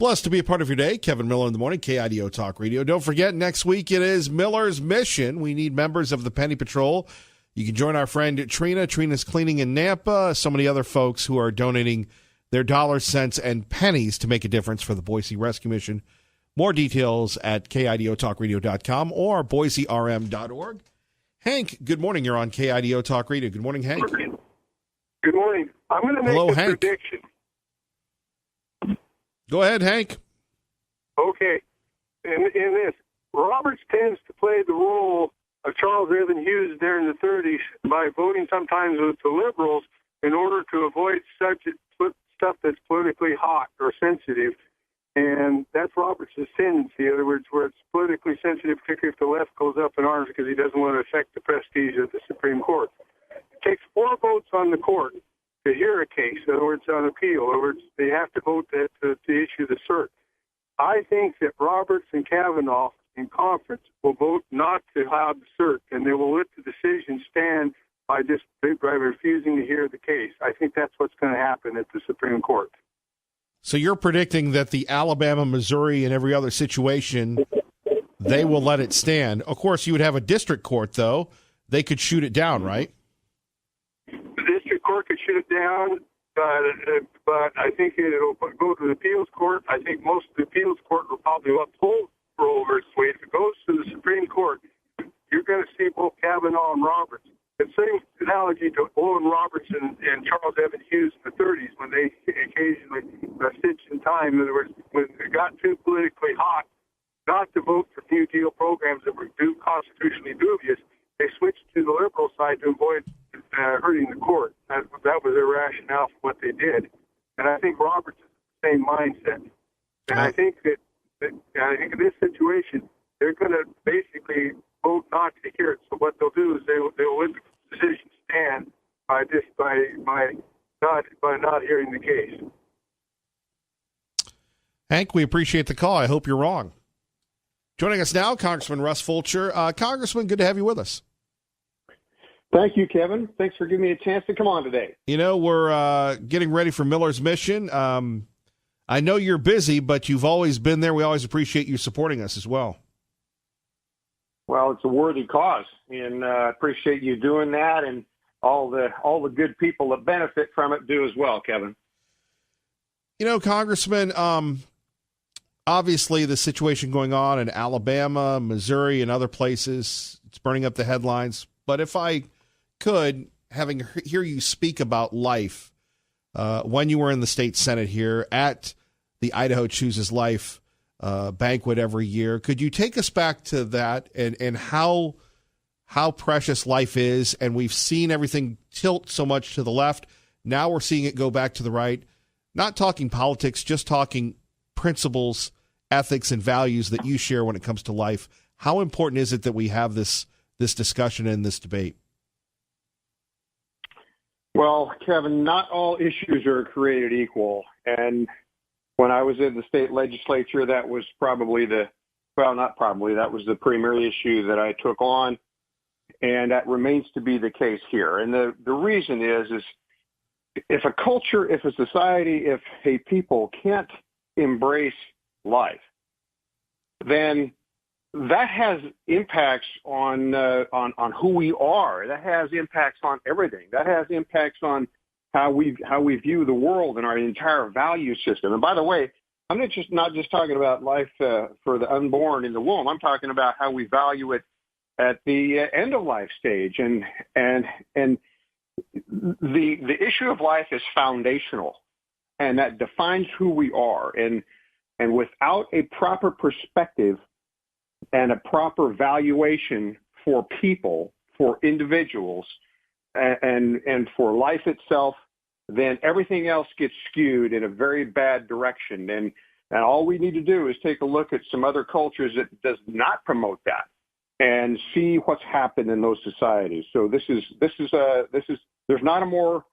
Blessed to be a part of your day. Kevin Miller in the morning, KIDO Talk Radio. Don't forget, next week it is Miller's Mission. We need members of the Penny Patrol. You can join our friend Trina. Trina's Cleaning in Nampa. So many other folks who are donating their dollars, cents, and pennies to make a difference for the Boise Rescue Mission. More details at KIDOTalkRadio.com or BoiseRM.org. Hank, good morning. You're on KIDO Talk Radio. Good morning, Hank. Good morning. I'm going to make a prediction. Go ahead, Hank. Okay. In this, Roberts tends to play the role of Charles Evan Hughes there in the 30s by voting sometimes with the liberals in order to avoid such stuff that's politically hot or sensitive. And that's Roberts' tendency, in other words, where it's politically sensitive, particularly if the left goes up in arms because he doesn't want to affect the prestige of the Supreme Court. It takes 4 votes on the court to hear a case, in other words, on appeal. In other words, they have to vote to issue the cert. I think that Roberts and Kavanaugh in conference will vote not to have the cert, and they will let the decision stand by refusing to hear the case. I think that's what's going to happen at the Supreme Court. So you're predicting that the Alabama, Missouri, and every other situation, they will let it stand. Of course, you would have a district court, though. They could shoot it down, right? The district court could shoot it down, but I think it'll go to the appeals court. I think most of the appeals court will probably uphold Roe versus Wade. If it goes to the Supreme Court, you're going to see both Kavanaugh and Roberts. The same analogy to Owen Roberts and Charles Evan Hughes in the 30s when they occasionally stitched in time. In other words, when it got too politically hot, not to vote for New Deal programs that were constitutionally dubious, they switched to the liberal side to avoid hurting the court. That was their rationale for what they did. And I think Roberts is the same mindset. And I think that in this situation, they're going to basically vote not to hear it. So what they'll do is they'll let the decision stand by not hearing the case. Hank, we appreciate the call. I hope you're wrong. Joining us now, Congressman Russ Fulcher. Congressman, good to have you with us. Thank you, Kevin. Thanks for giving me a chance to come on today. You know, we're getting ready for Miller's Mission. I know you're busy, but you've always been there. We always appreciate you supporting us as well. Well, it's a worthy cause, and I appreciate you doing that, and all the good people that benefit from it do as well, Kevin. You know, Congressman, obviously the situation going on in Alabama, Missouri, and other places, it's burning up the headlines. But if I could, hear you speak about life when you were in the state Senate here at the Idaho Chooses Life banquet every year, could you take us back to that and how precious life is? And we've seen everything tilt so much to the left. Now we're seeing it go back to the right. Not talking politics, just talking principles, ethics, and values that you share when it comes to life. How important is it that we have this discussion and this debate? Well, Kevin, not all issues are created equal. And when I was in the state legislature, that was that was the primary issue that I took on. And that remains to be the case here. And the reason is if a culture, if a society, if a people can't embrace life, then that has impacts on who we are. That has impacts on everything. That has impacts on how we view the world and our entire value system. And by the way, I'm not just talking about life for the unborn in the womb. I'm talking about how we value it at the end of life stage. And the issue of life is foundational, and that defines who we are. And without a proper perspective and a proper valuation for people, for individuals, and for life itself, then everything else gets skewed in a very bad direction. And all we need to do is take a look at some other cultures that does not promote that and see what's happened in those societies. So there's not a more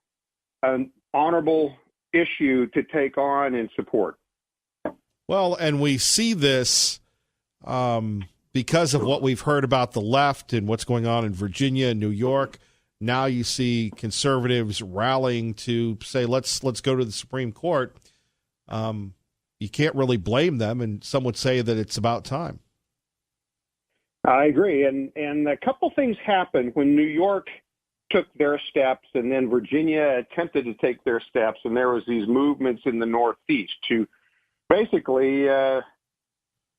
honorable issue to take on and support. Well, and we see this because of what we've heard about the left and what's going on in Virginia and New York. Now you see conservatives rallying to say, let's go to the Supreme Court. you can't really blame them, and some would say that it's about time. I agree. And a couple things happened when New York took their steps and then Virginia attempted to take their steps, and there was these movements in the Northeast to basically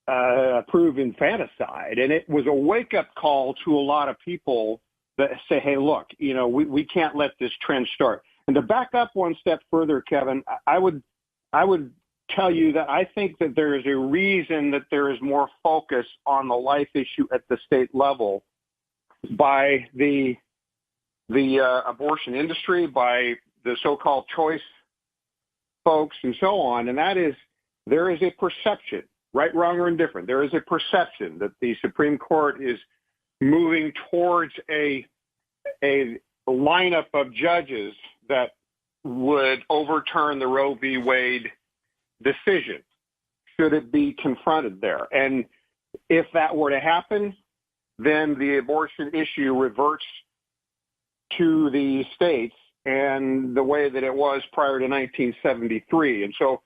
approve infanticide. And it was a wake-up call to a lot of people that say, hey, look, we can't let this trend start. And to back up one step further, Kevin, I would tell you that I think that there is a reason that there is more focus on the life issue at the state level by the abortion industry, by the so-called choice folks, and so on. And that is, there is a perception, right, wrong, or indifferent, there is a perception that the Supreme Court is moving towards a lineup of judges that would overturn the Roe v. Wade decision, should it be confronted there. And if that were to happen, then the abortion issue reverts to the states and the way that it was prior to 1973. And so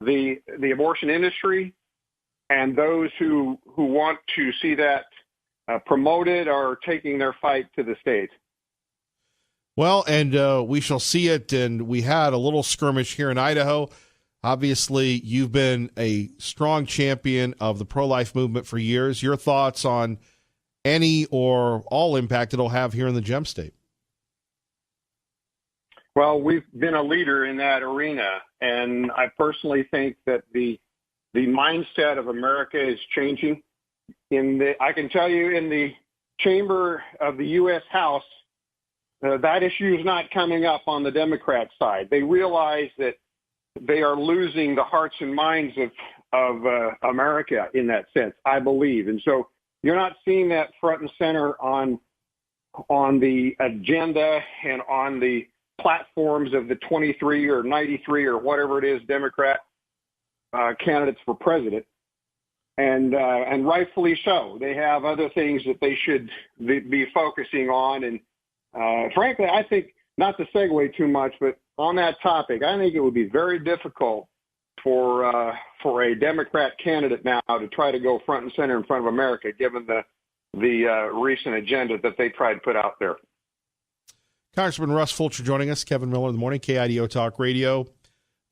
the abortion industry and those who want to see that promoted are taking their fight to the states. Well, and we shall see it. And we had a little skirmish here in Idaho. Obviously, you've been a strong champion of the pro-life movement for years. Your thoughts on any or all impact it'll have here in the Gem State? Well, we've been a leader in that arena, and I personally think that the mindset of America is changing. I can tell you, in the chamber of the U.S. House, that issue is not coming up on the Democrat side. They realize that they are losing the hearts and minds of America in that sense, I believe. And so you're not seeing that front and center on the agenda and on the platforms of the 23 or 93 or whatever it is Democrat candidates for president. And rightfully so. They have other things that they should be focusing on. And frankly, I think, not to segue too much, but on that topic, I think it would be very difficult for a Democrat candidate now to try to go front and center in front of America, given the recent agenda that they tried to put out there. Congressman Russ Fulcher joining us. Kevin Miller in the morning, KIDO Talk Radio.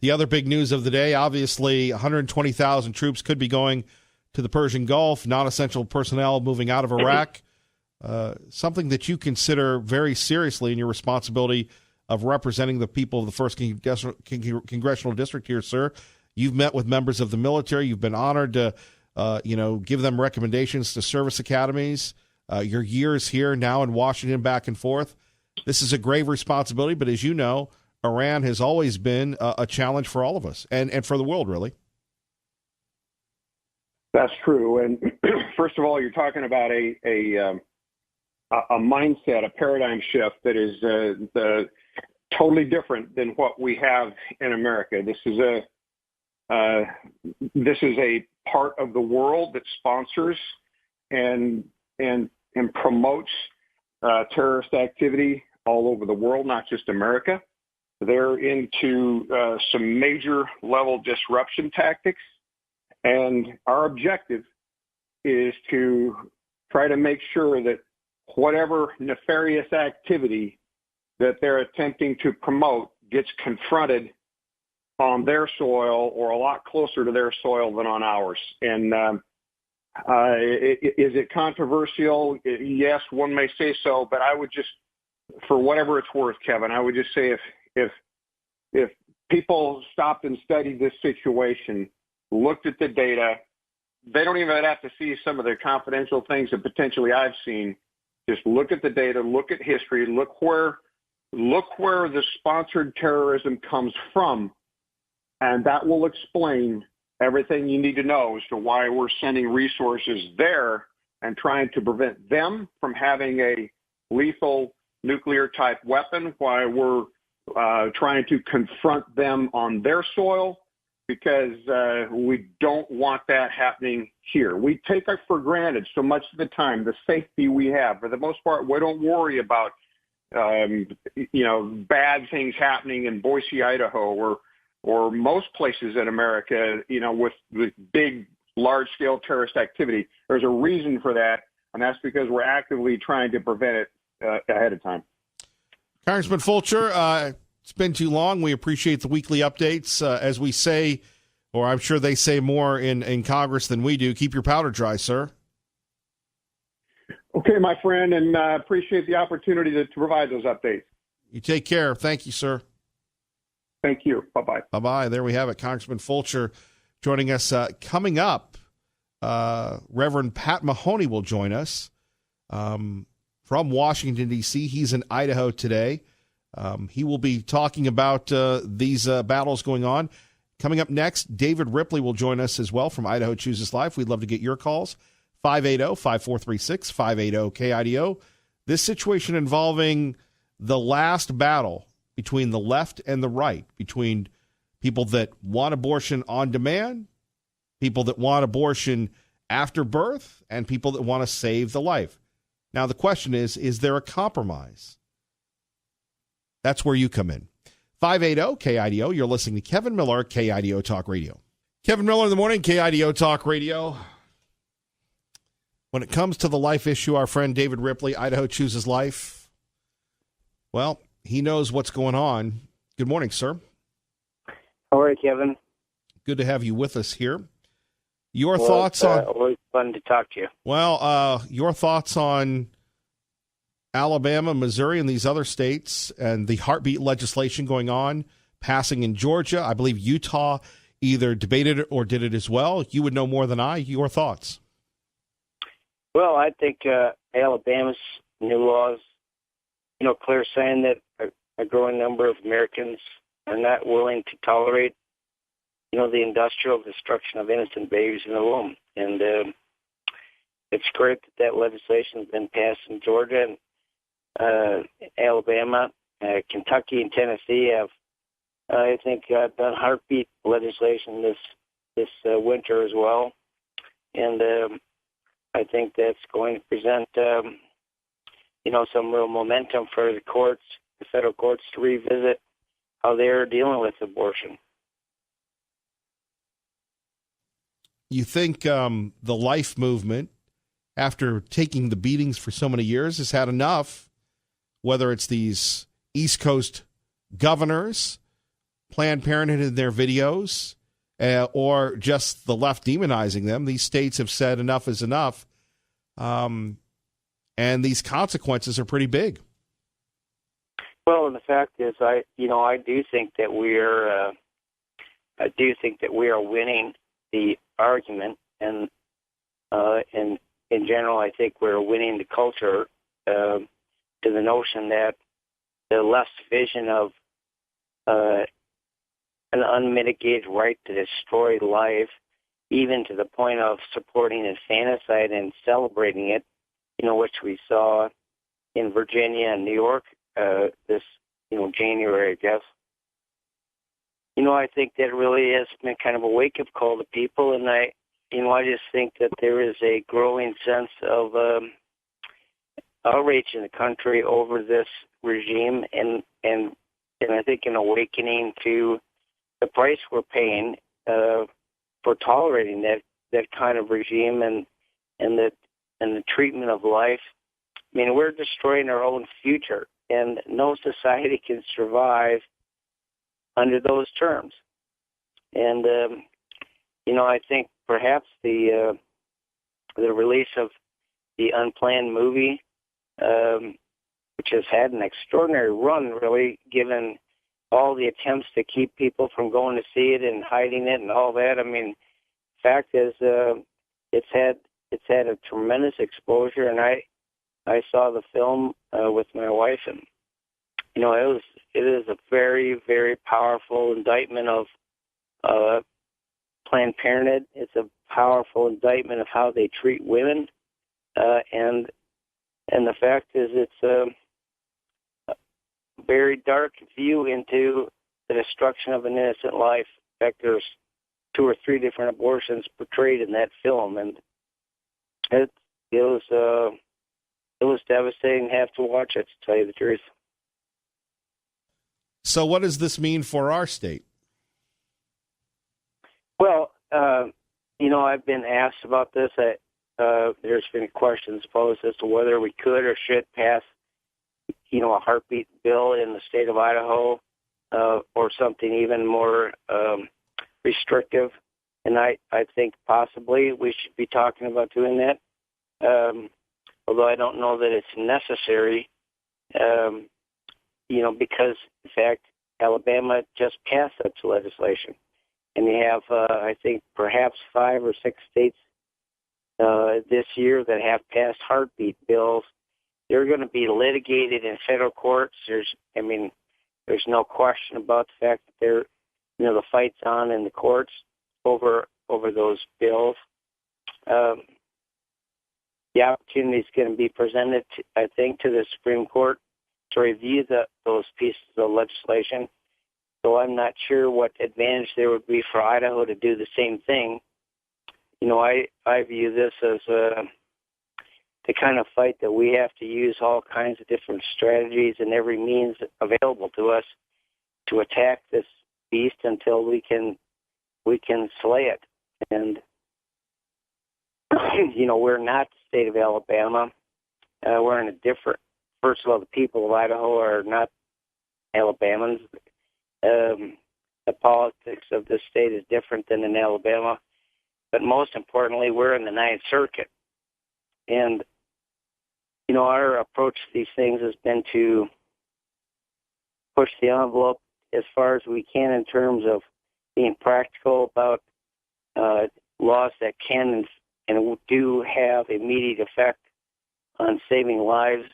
The other big news of the day, obviously, 120,000 troops could be going to the Persian Gulf, non-essential personnel moving out of Iraq, something that you consider very seriously in your responsibility of representing the people of the 1st Congressional District here, sir. You've met with members of the military. You've been honored to, give them recommendations to service academies. Your years here now in Washington, back and forth. This is a grave responsibility, but as you know, Iran has always been a challenge for all of us and for the world, really. That's true. And first of all, you're talking about a mindset, a paradigm shift that is totally different than what we have in America. This is a part of the world that sponsors and promotes terrorist activity all over the world, not just America. They're into some major level disruption tactics, and our objective is to try to make sure that whatever nefarious activity that they're attempting to promote gets confronted on their soil or a lot closer to their soil than on ours. And is it controversial? Yes, one may say so, but I would just, for whatever it's worth, Kevin, I would just say if people stopped and studied this situation, looked at the data, they don't even have to see some of the confidential things that potentially I've seen. Just look at the data, look at history, look where the sponsored terrorism comes from, and that will explain everything you need to know as to why we're sending resources there and trying to prevent them from having a lethal nuclear-type weapon, why we're trying to confront them on their soil, because we don't want that happening here. We take it for granted so much of the time, the safety we have. For the most part, we don't worry about, bad things happening in Boise, Idaho, or most places in America, with big, large-scale terrorist activity. There's a reason for that, and that's because we're actively trying to prevent it ahead of time. Congressman Fulcher, it's been too long. We appreciate the weekly updates. As we say, or I'm sure they say more in Congress than we do, keep your powder dry, sir. Okay, my friend, and appreciate the opportunity to provide those updates. You take care. Thank you, sir. Thank you. Bye-bye. Bye-bye. There we have it. Congressman Fulcher joining us. Coming up, Reverend Pat Mahoney will join us from Washington, D.C. He's in Idaho today. He will be talking about these battles going on. Coming up next, David Ripley will join us as well from Idaho Chooses Life. We'd love to get your calls. 580-5436, 580-KIDO. This situation involving the last battle between the left and the right, between people that want abortion on demand, people that want abortion after birth, and people that want to save the life. Now, the question is there a compromise? That's where you come in. 580-KIDO. You're listening to Kevin Miller, KIDO Talk Radio. Kevin Miller in the morning, KIDO Talk Radio. When it comes to the life issue, our friend David Ripley, Idaho Chooses Life, well, he knows what's going on. Good morning, sir. How are you, Kevin? Good to have you with us here. Your thoughts on... always fun to talk to you. Well, your thoughts on Alabama, Missouri, and these other states, and the heartbeat legislation going on, passing in Georgia. I believe Utah either debated it or did it as well. You would know more than I. Your thoughts? Well, I think Alabama's new laws, clear saying that a growing number of Americans are not willing to tolerate, the industrial destruction of innocent babies in the womb. And it's great that legislation has been passed in Georgia and Alabama, Kentucky, and Tennessee have, I think, done heartbeat legislation this winter as well. And I think that's going to present, some real momentum for the courts, the federal courts, to revisit how they're dealing with abortion. You think the life movement, after taking the beatings for so many years, has had enough, whether it's these East Coast governors, Planned Parenthood in their videos, or just the left demonizing them? These states have said enough is enough, and these consequences are pretty big. Well, and the fact is, I do think that we are winning the argument, and in general, I think we're winning the culture to the notion that the left's vision of an unmitigated right to destroy life, even to the point of supporting infanticide and celebrating it, which we saw in Virginia and New York this January, I guess. I think that really has been kind of a wake-up call to people, and I just think that there is a growing sense of outrage in the country over this regime, and I think an awakening to the price we're paying for tolerating that kind of regime and the treatment of life. I mean, we're destroying our own future, and no society can survive under those terms. And I think perhaps the release of the Unplanned movie, which has had an extraordinary run, really, given all the attempts to keep people from going to see it and hiding it and all that. I mean, fact is, it's had a tremendous exposure, and I saw the film with my wife, and it is a very, very powerful indictment of Planned Parenthood. It's a powerful indictment of how they treat women, and the fact is, it's a very dark view into the destruction of an innocent life. In fact, there's 2 or 3 different abortions portrayed in that film, and it was devastating to have to watch it, to tell you the truth. So what does this mean for our state? Well, I've been asked about this. There's been questions posed as to whether we could or should pass, a heartbeat bill in the state of Idaho, or something even more restrictive. And I think possibly we should be talking about doing that, although I don't know that it's necessary, because, in fact, Alabama just passed such legislation. And you have, I think, perhaps 5 or 6 states this year that have passed heartbeat bills. They're going to be litigated in federal courts. There's no question about the fact that the fight's on in the courts over those bills. The opportunity is going to be presented, I think, to the Supreme Court to review those pieces of legislation. So I'm not sure what advantage there would be for Idaho to do the same thing. I view this as the kind of fight that we have to use all kinds of different strategies and every means available to us to attack this beast until we can slay it. And we're not the state of Alabama. We're in a different. First of all, the people of Idaho are not Alabamans. The politics of this state is different than in Alabama. But most importantly, we're in the Ninth Circuit. And, our approach to these things has been to push the envelope as far as we can in terms of being practical about laws that can and do have immediate effect on saving lives.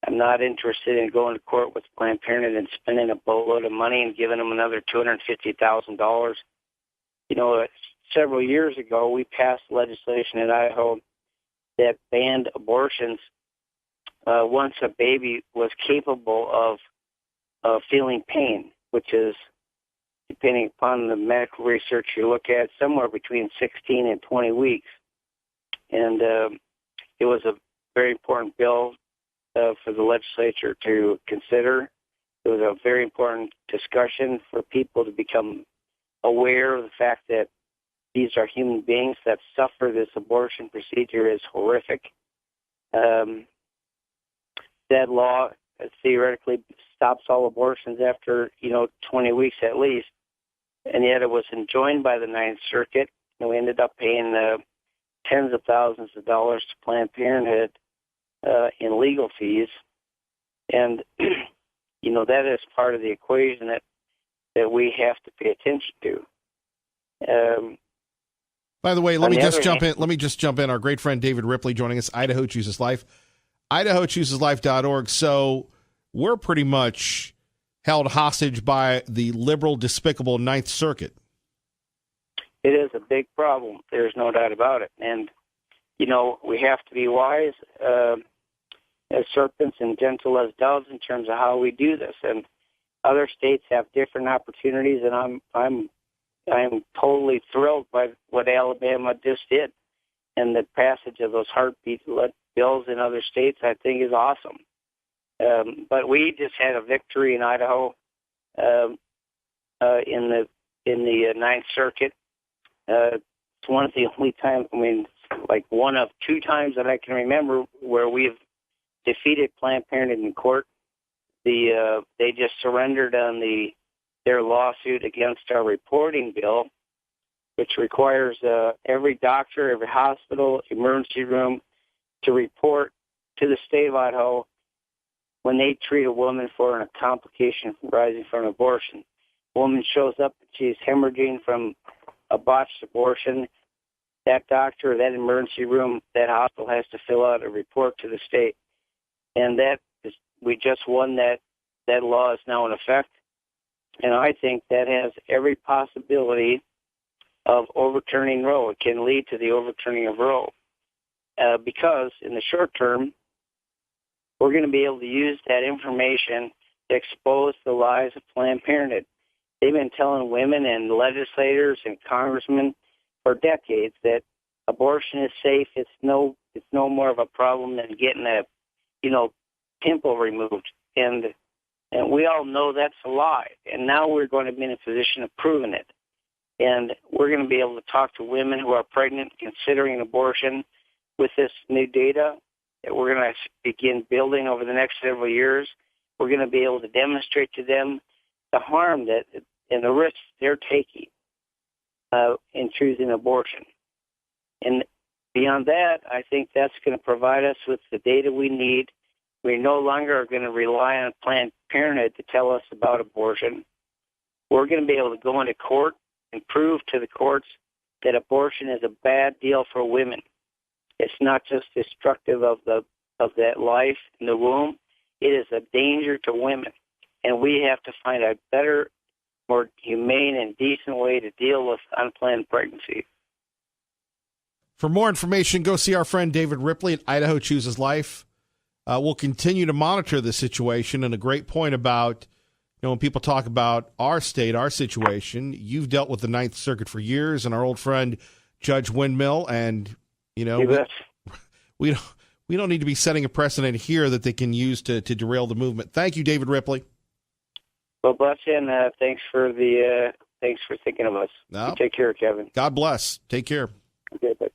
I'm not interested in going to court with Planned Parenthood and spending a boatload of money and giving them another $250,000. Several years ago, we passed legislation in Idaho that banned abortions once a baby was capable of feeling pain, which is, depending upon the medical research you look at, somewhere between 16 and 20 weeks. And it was a very important bill for the legislature to consider. It was a very important discussion for people to become aware of the fact that these are human beings that suffer. This abortion procedure is horrific. That law theoretically stops all abortions after 20 weeks at least, and yet it was enjoined by the Ninth Circuit, and we ended up paying tens of thousands of dollars to Planned Parenthood in legal fees, and that is part of the equation that we have to pay attention to. By the way, let me just jump in. Our great friend David Ripley joining us, Idaho Chooses Life, IdahoChoosesLife.org. So we're pretty much held hostage by the liberal, despicable Ninth Circuit. It is a big problem. There's no doubt about it. And, we have to be wise as serpents and gentle as doves in terms of how we do this. And other states have different opportunities, and I'm totally thrilled by what Alabama just did. And the passage of those heartbeat bills in other states, I think, is awesome. But we just had a victory in Idaho in the Ninth Circuit. It's one of the only times, like one of 2 times that I can remember where we've defeated Planned Parenthood in court. They just surrendered on their lawsuit against our reporting bill, which requires every doctor, every hospital, emergency room to report to the state of Idaho when they treat a woman for a complication arising from an abortion. A woman shows up and she's hemorrhaging from a botched abortion. That doctor, that emergency room, that hospital has to fill out a report to the state. And we just won that. That law is now in effect. And I think that has every possibility of overturning Roe. It can lead to the overturning of Roe. Because in the short term, we're going to be able to use that information to expose the lies of Planned Parenthood. They've been telling women and legislators and congressmen for decades that abortion is safe. It's no more of a problem than getting a pimple removed. And we all know that's a lie. And now we're going to be in a position of proving it. And we're going to be able to talk to women who are pregnant, considering abortion, with this new data that we're going to begin building over the next several years. We're going to be able to demonstrate to them the harm that and the risks they're taking in choosing abortion. And beyond that, I think that's going to provide us with the data we need. We no longer are going to rely on Planned Parenthood to tell us about abortion. We're going to be able to go into court and prove to the courts that abortion is a bad deal for women. It's not just destructive of that life in the womb. It is a danger to women. And we have to find a better, more humane and decent way to deal with unplanned pregnancy. For more information, go see our friend David Ripley at Idaho Chooses Life. We'll continue to monitor the situation, and a great point about, when people talk about our state, our situation, you've dealt with the Ninth Circuit for years, and our old friend Judge Windmill, and we don't need to be setting a precedent here that they can use to derail the movement. Thank you, David Ripley. Well, bless you, and thanks for thinking of us. No. You take care, Kevin. God bless. Take care. Okay, bye.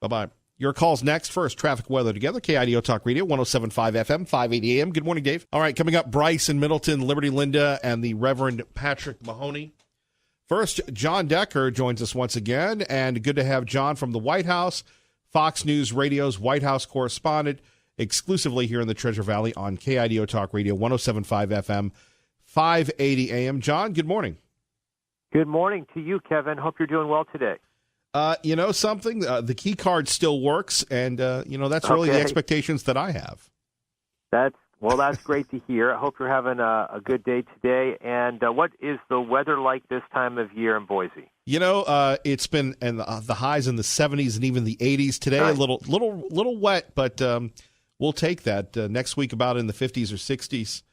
Bye-bye. Your call's next. First, traffic weather together. KIDO Talk Radio, 107.5 FM, 580 AM. Good morning, Dave. All right, coming up, Bryce in Middleton, Liberty Linda, and the Reverend Patrick Mahoney. First, John Decker joins us once again, and good to have John from the White House, Fox News Radio's White House correspondent, exclusively here in the Treasure Valley on KIDO Talk Radio, 107.5 FM, 580 AM. John, good morning. Good morning to you, Kevin. Hope you're doing well today. You know something? The key card still works, and, that's really the expectations that I have. That's great to hear. I hope you're having a good day today. And what is the weather like this time of year in Boise? It's been the highs in the 70s and even the 80s today. Nice. A little wet, but we'll take that. Next week, about in the 50s or 60s.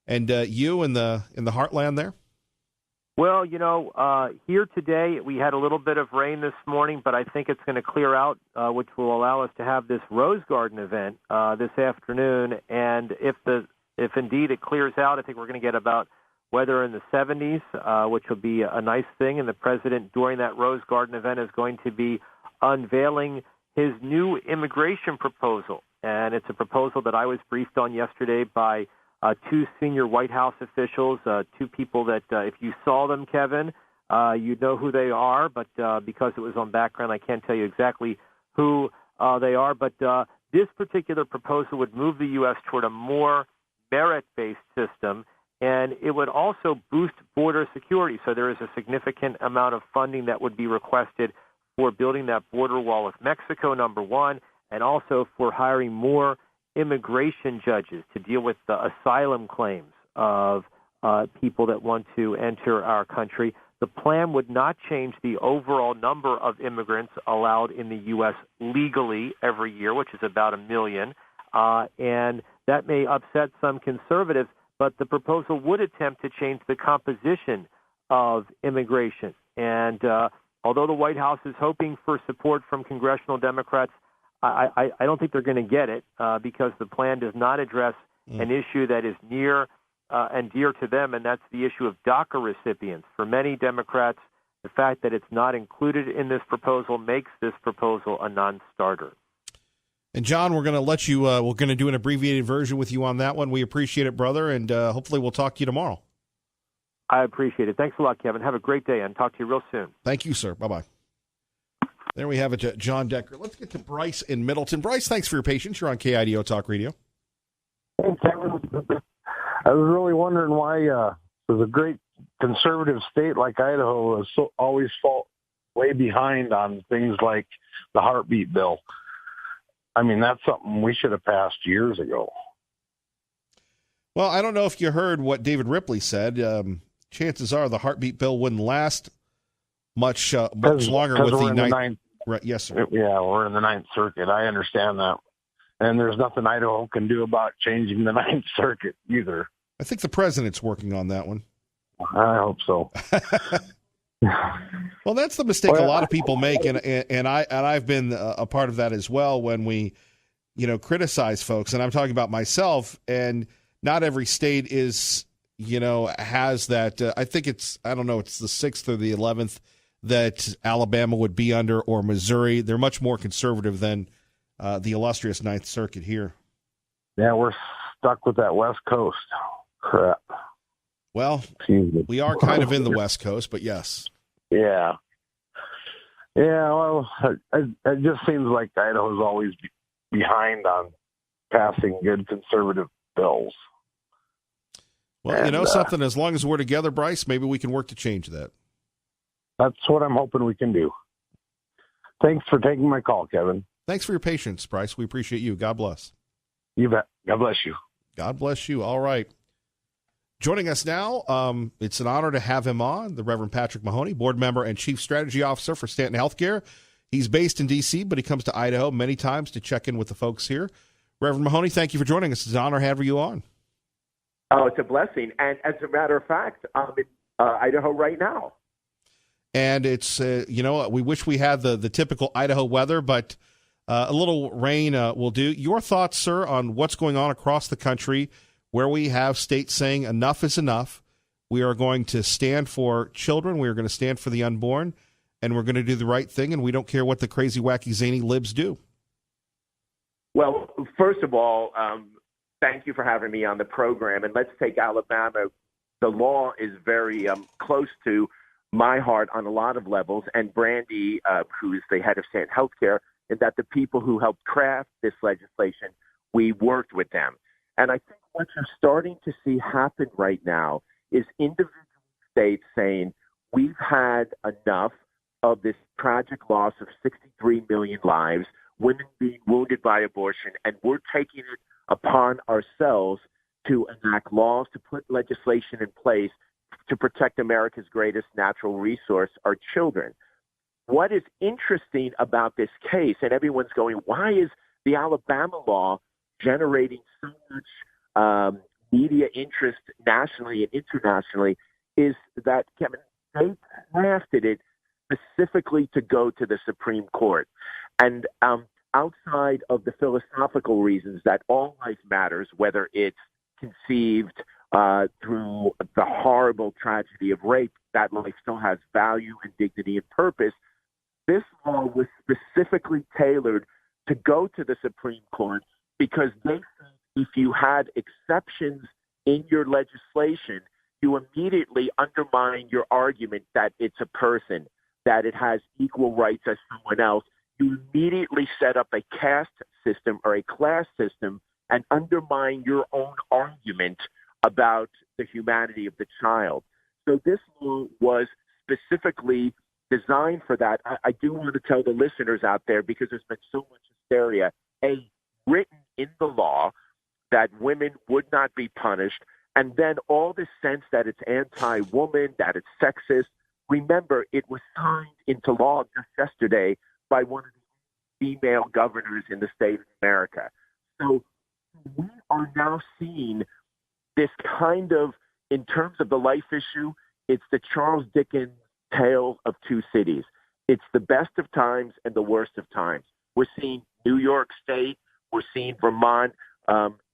And you in the heartland there? Well, here today we had a little bit of rain this morning, but I think it's going to clear out, which will allow us to have this Rose Garden event this afternoon. And if indeed it clears out, I think we're going to get about weather in the 70s, which will be a nice thing. And the president during that Rose Garden event is going to be unveiling his new immigration proposal. And it's a proposal that I was briefed on yesterday by two senior White House officials, two people that if you saw them, Kevin, you'd know who they are. But because it was on background, I can't tell you exactly who they are. But this particular proposal would move the U.S. toward a more merit-based system, and it would also boost border security. So there is a significant amount of funding that would be requested for building that border wall with Mexico, number one, and also for hiring more immigration judges to deal with the asylum claims of people that want to enter our country. The plan would not change the overall number of immigrants allowed in the U.S. legally every year, which is about 1 million, and that may upset some conservatives, but the proposal would attempt to change the composition of immigration. And although the White House is hoping for support from congressional Democrats, I don't think they're going to get it because the plan does not address an issue that is near and dear to them, and that's the issue of DACA recipients. For many Democrats, the fact that it's not included in this proposal makes this proposal a non-starter. And, John, we're going to let you we're going to do an abbreviated version with you on that one. We appreciate it, brother, and hopefully we'll talk to you tomorrow. I appreciate it. Thanks a lot, Kevin. Have a great day, and talk to you real soon. Thank you, sir. Bye-bye. There we have it, John Decker. Let's get to Bryce in Middleton. Bryce, thanks for your patience. You're on KIDO Talk Radio. Hey, Kevin. I was really wondering why there's a great conservative state like Idaho is always fall way behind on things like the heartbeat bill. I mean, that's something we should have passed years ago. Well, I don't know if you heard what David Ripley said. Chances are the heartbeat bill wouldn't last much longer with the ninth. Right, yes, sir. Yeah, we're in the Ninth Circuit. I understand that. And there's nothing Idaho can do about changing the Ninth Circuit either. I think the president's working on that one. I hope so. Well, that's the mistake a lot of people make, and I've been a part of that as well when we, criticize folks. And I'm talking about myself. And not every state is, has that. I think it's the 6th or the 11th that Alabama would be under, or Missouri. They're much more conservative than the illustrious Ninth Circuit here. Yeah, we're stuck with that West Coast crap. Well, we are kind of in the West Coast, but yes. Yeah. Yeah, well, it just seems like Idaho's always behind on passing good conservative bills. Well, you know something, as long as we're together, Bryce, maybe we can work to change that. That's what I'm hoping we can do. Thanks for taking my call, Kevin. Thanks for your patience, Bryce. We appreciate you. God bless. You bet. God bless you. God bless you. All right. Joining us now, it's an honor to have him on, the Reverend Patrick Mahoney, board member and chief strategy officer for Stanton Healthcare. He's based in D.C., but he comes to Idaho many times to check in with the folks here. Reverend Mahoney, thank you for joining us. It's an honor having you on. Oh, it's a blessing. And as a matter of fact, I'm in Idaho right now. And it's, we wish we had the typical Idaho weather, but a little rain will do. Your thoughts, sir, on what's going on across the country where we have states saying enough is enough. We are going to stand for children. We are going to stand for the unborn, and we're going to do the right thing, and we don't care what the crazy, wacky, zany libs do. Well, first of all, thank you for having me on the program. And let's take Alabama. The law is very close to my heart on a lot of levels. And Brandy, who is the head of Stanton Healthcare, and that the people who helped craft this legislation, we worked with them. And I think what you're starting to see happen right now is individual states saying, we've had enough of this tragic loss of 63 million lives, women being wounded by abortion, and we're taking it upon ourselves to enact laws, to put legislation in place to protect America's greatest natural resource, our children. What is interesting about this case, and everyone's going, why is the Alabama law generating so much media interest nationally and internationally, is that, Kevin, they crafted it specifically to go to the Supreme Court. And outside of the philosophical reasons that all life matters, whether it's conceived through the horrible tragedy of rape, that life still has value and dignity and purpose, this law was specifically tailored to go to the Supreme Court because they think if you had exceptions in your legislation, you immediately undermine your argument that it's a person, that it has equal rights as someone else. You immediately set up a caste system or a class system and undermine your own argument about the humanity of the child. So this law was specifically designed for that. I do want to tell the listeners out there, because there's been so much hysteria, written in the law that women would not be punished, and then all this sense that it's anti-woman, that it's sexist. Remember, it was signed into law just yesterday by one of the female governors in the state of America. So we are now seeing this kind of, in terms of the life issue, it's the Charles Dickens tale of two cities. It's the best of times and the worst of times. We're seeing New York State, we're seeing Vermont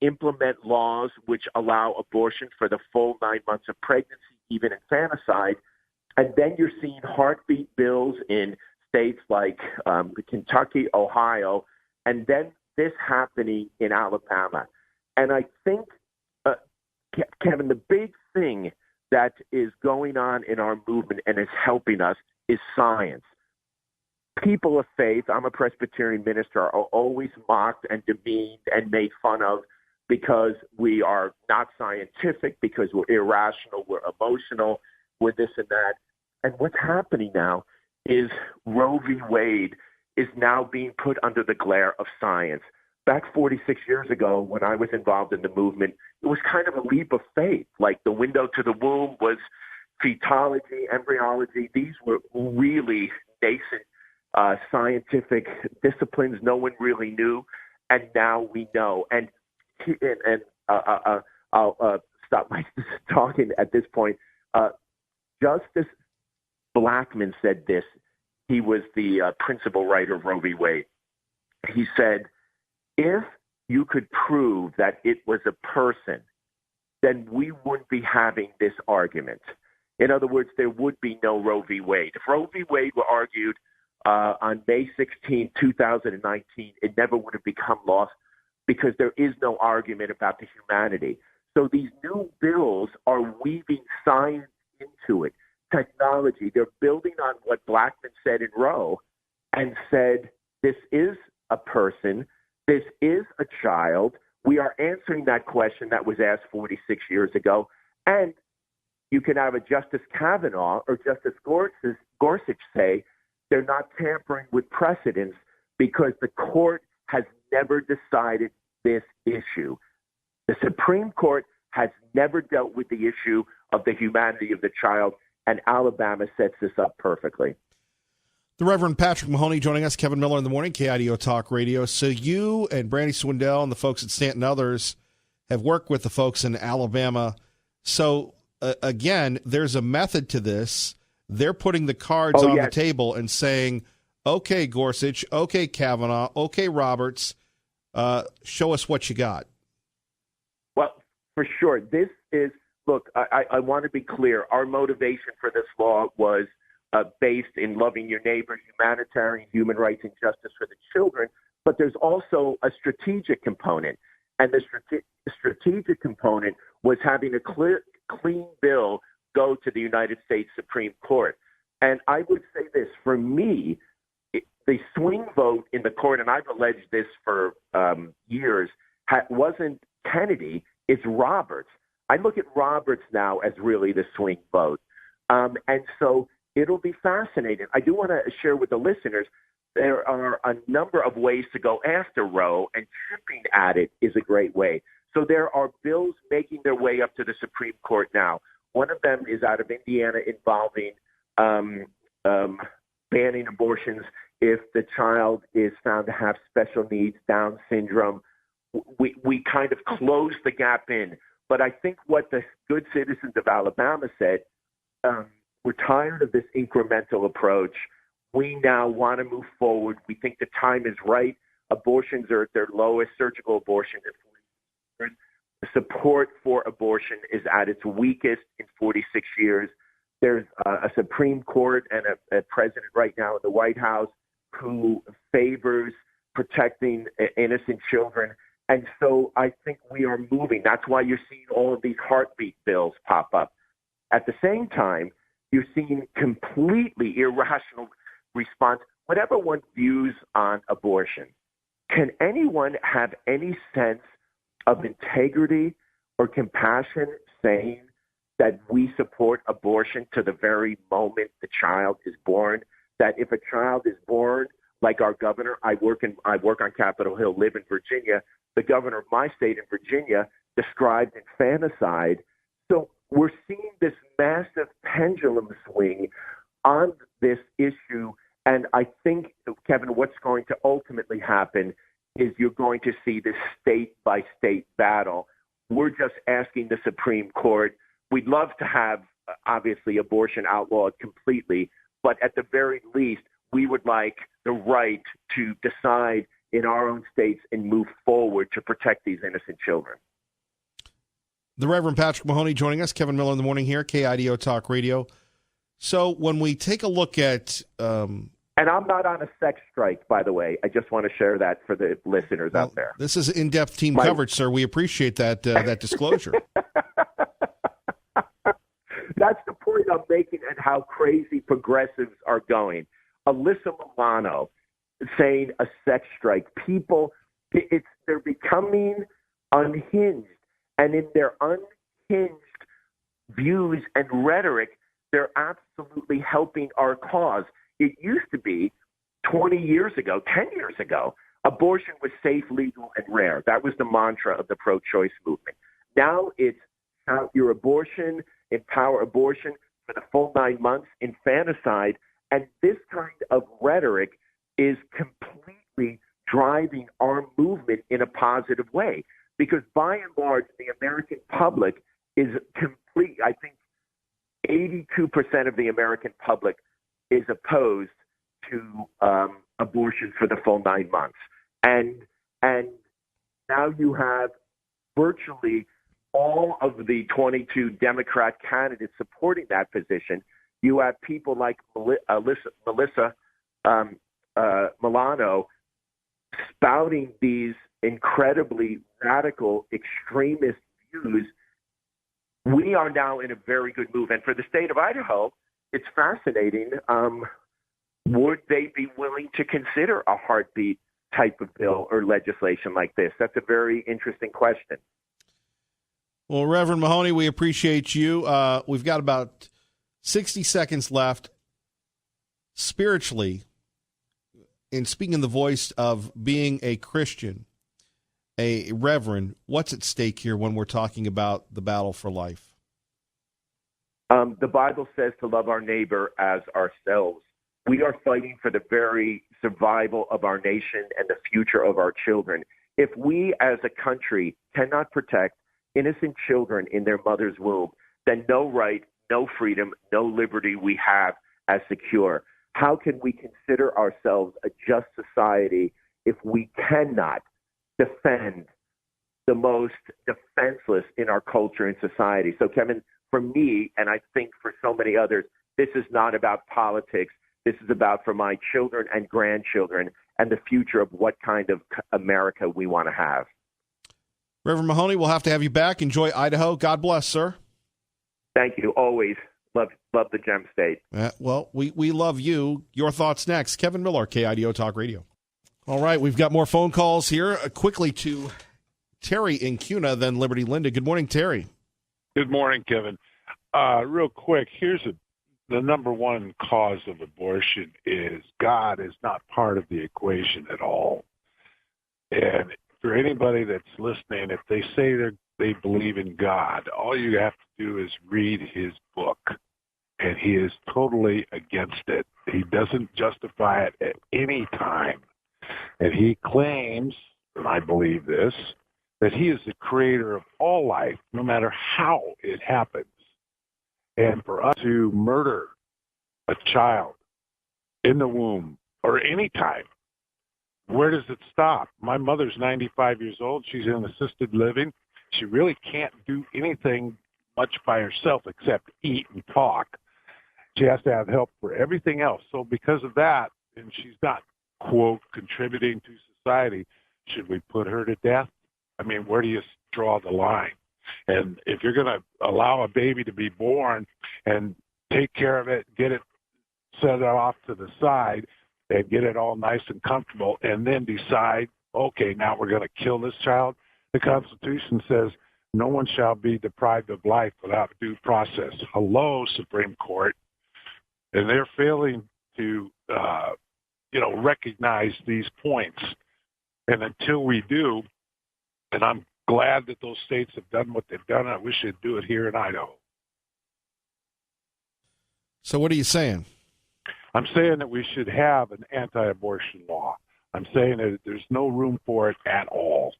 implement laws which allow abortion for the full 9 months of pregnancy, even infanticide. And then you're seeing heartbeat bills in states like Kentucky, Ohio, and then this happening in Alabama. And I think, Kevin, the big thing that is going on in our movement and is helping us is science. People of faith, I'm a Presbyterian minister, are always mocked and demeaned and made fun of because we are not scientific, because we're irrational, we're emotional, we're this and that. And what's happening now is Roe v. Wade is now being put under the glare of science. Back 46 years ago, when I was involved in the movement, it was kind of a leap of faith. Like the window to the womb was fetology, embryology. These were really nascent scientific disciplines no one really knew, and now we know. And I'll stop my talking at this point. Justice Blackmun said this. He was the principal writer of Roe v. Wade. He said, if you could prove that it was a person, then we wouldn't be having this argument. In other words, there would be no Roe v. Wade. If Roe v. Wade were argued on May 16, 2019, it never would have become law because there is no argument about the humanity. So these new bills are weaving science into it, technology. They're building on what Blackmun said in Roe and said, this is a person, this is a child. We are answering that question that was asked 46 years ago. And you can have a Justice Kavanaugh or Justice Gorsuch say they're not tampering with precedents because the court has never decided this issue. The Supreme Court has never dealt with the issue of the humanity of the child, and Alabama sets this up perfectly. The Reverend Patrick Mahoney joining us, Kevin Miller in the morning, KIDO Talk Radio. So you and Brandy Swindell and the folks at Stanton Others have worked with the folks in Alabama. So, again, there's a method to this. They're putting the cards on the table and saying, okay, Gorsuch, okay, Kavanaugh, okay, Roberts, show us what you got. Well, for sure. This is, look, I want to be clear. Our motivation for this law was based in loving your neighbor, humanitarian, human rights, and justice for the children. But there's also a strategic component. And the strategic component was having a clean bill go to the United States Supreme Court. And I would say this, for me, the swing vote in the court, and I've alleged this for years, wasn't Kennedy, it's Roberts. I look at Roberts now as really the swing vote. And so it'll be fascinating. I do want to share with the listeners, there are a number of ways to go after Roe, and chipping at it is a great way. So there are bills making their way up to the Supreme Court now. One of them is out of Indiana involving banning abortions if the child is found to have special needs, Down syndrome. We kind of close the gap in. But I think what the good citizens of Alabama said, we're tired of this incremental approach. We now want to move forward. We think the time is right. Abortions are at their lowest, surgical abortion at 40 years. Support for abortion is at its weakest in 46 years. There's a Supreme Court and a president right now in the White House who favors protecting innocent children. And so I think we are moving. That's why you're seeing all of these heartbeat bills pop up. At the same time, you're seeing completely irrational response. Whatever one views on abortion, can anyone have any sense of integrity or compassion saying that we support abortion to the very moment the child is born? That if a child is born, like our governor, I work on Capitol Hill, live in Virginia. The governor of my state in Virginia described infanticide. So we're seeing this massive pendulum swing on this issue. And I think, Kevin, what's going to ultimately happen is you're going to see this state-by-state battle. We're just asking the Supreme Court. We'd love to have, obviously, abortion outlawed completely, but at the very least, we would like the right to decide in our own states and move forward to protect these innocent children. The Reverend Patrick Mahoney joining us, Kevin Miller in the morning here, KIDO Talk Radio. So when we take a look at... and I'm not on a sex strike, by the way. I just want to share that for the listeners out there. This is in-depth team coverage, sir. We appreciate that that disclosure. That's the point I'm making and how crazy progressives are going. Alyssa Milano saying a sex strike. People, they're becoming unhinged. And in their unhinged views and rhetoric, they're absolutely helping our cause. It used to be 20 years ago, 10 years ago, abortion was safe, legal, and rare. That was the mantra of the pro-choice movement. Now it's count your abortion, empower abortion for the full 9 months, infanticide. And this kind of rhetoric is completely driving our movement in a positive way. Because by and large, the American public is complete. I think 82% of the American public is opposed to abortion for the full 9 months. And now you have virtually all of the 22 Democrat candidates supporting that position, you have people like Melissa Milano spouting these incredibly radical extremist views. We are now in a very good move. And for the state of Idaho, it's fascinating. Would they be willing to consider a heartbeat type of bill or legislation like this? That's a very interesting question. Well, Reverend Mahoney, we appreciate you. We've got about 60 seconds left. Spiritually, in speaking the voice of being a Christian, a reverend, what's at stake here when we're talking about the battle for life? The Bible says to love our neighbor as ourselves. We are fighting for the very survival of our nation and the future of our children. If we as a country cannot protect innocent children in their mother's womb, then no right, no freedom, no liberty we have as secure. How can we consider ourselves a just society if we cannot defend the most defenseless in our culture and society? So, Kevin, for me, and I think for so many others, this is not about politics. This is about for my children and grandchildren and the future of what kind of America we want to have. Reverend Mahoney, we'll have to have you back. Enjoy Idaho. God bless, sir. Thank you. Always love the Gem State. Well, we love you. Your thoughts next. Kevin Miller, KIDO Talk Radio. All right, we've got more phone calls here. Quickly to Terry in Cuna, then Liberty Linda. Good morning, Terry. Good morning, Kevin. Real quick, here's the number one cause of abortion is God is not part of the equation at all. And for anybody that's listening, if they say they believe in God, all you have to do is read his book, and he is totally against it. He doesn't justify it at any time. And he claims, and I believe this, that he is the creator of all life, no matter how it happens. And for us to murder a child in the womb or any time, where does it stop? My mother's 95 years old. She's in assisted living. She really can't do anything much by herself except eat and talk. She has to have help for everything else. So because of that, and she's not, quote, contributing to society, should we put her to death? I mean, where do you draw the line? And if you're going to allow a baby to be born and take care of it, get it set off to the side and get it all nice and comfortable, and then decide, okay, now we're going to kill this child. The Constitution says no one shall be deprived of life without due process. Hello, Supreme Court. And they're failing to, recognize these points. And until we do, and I'm glad that those states have done what they've done, I wish they'd do it here in Idaho. So what are you saying? I'm saying that we should have an anti-abortion law. I'm saying that there's no room for it at all.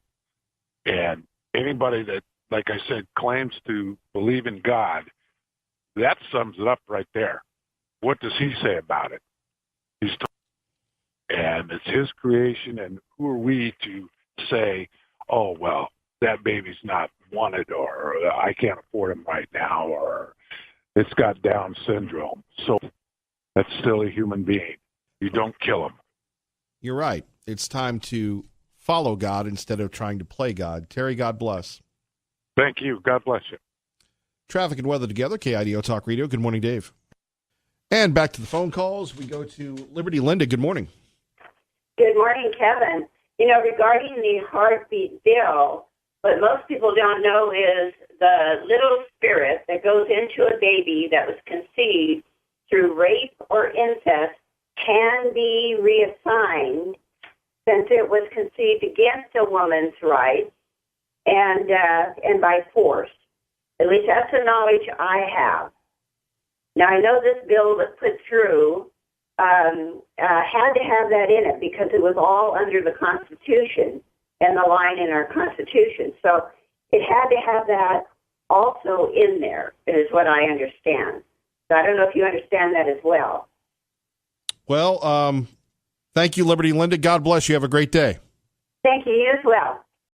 And anybody that, like I said, claims to believe in God, that sums it up right there. What does he say about it? And it's his creation, and who are we to say, oh, well, that baby's not wanted, or I can't afford him right now, or it's got Down syndrome. So that's still a human being. You don't kill him. You're right. It's time to follow God instead of trying to play God. Terry, God bless. Thank you. God bless you. Traffic and weather together, KIDO Talk Radio. Good morning, Dave. And back to the phone calls. We go to Liberty Linda. Good morning. Good morning, Kevin. Regarding the heartbeat bill, what most people don't know is the little spirit that goes into a baby that was conceived through rape or incest can be reassigned since it was conceived against a woman's rights and by force. At least that's the knowledge I have. Now, I know this bill that put through had to have that in it because it was all under the Constitution and the line in our Constitution. So it had to have that also in there, is what I understand. So I don't know if you understand that as well. Well, thank you, Liberty Linda. God bless you. Have a great day. Thank you. You as well.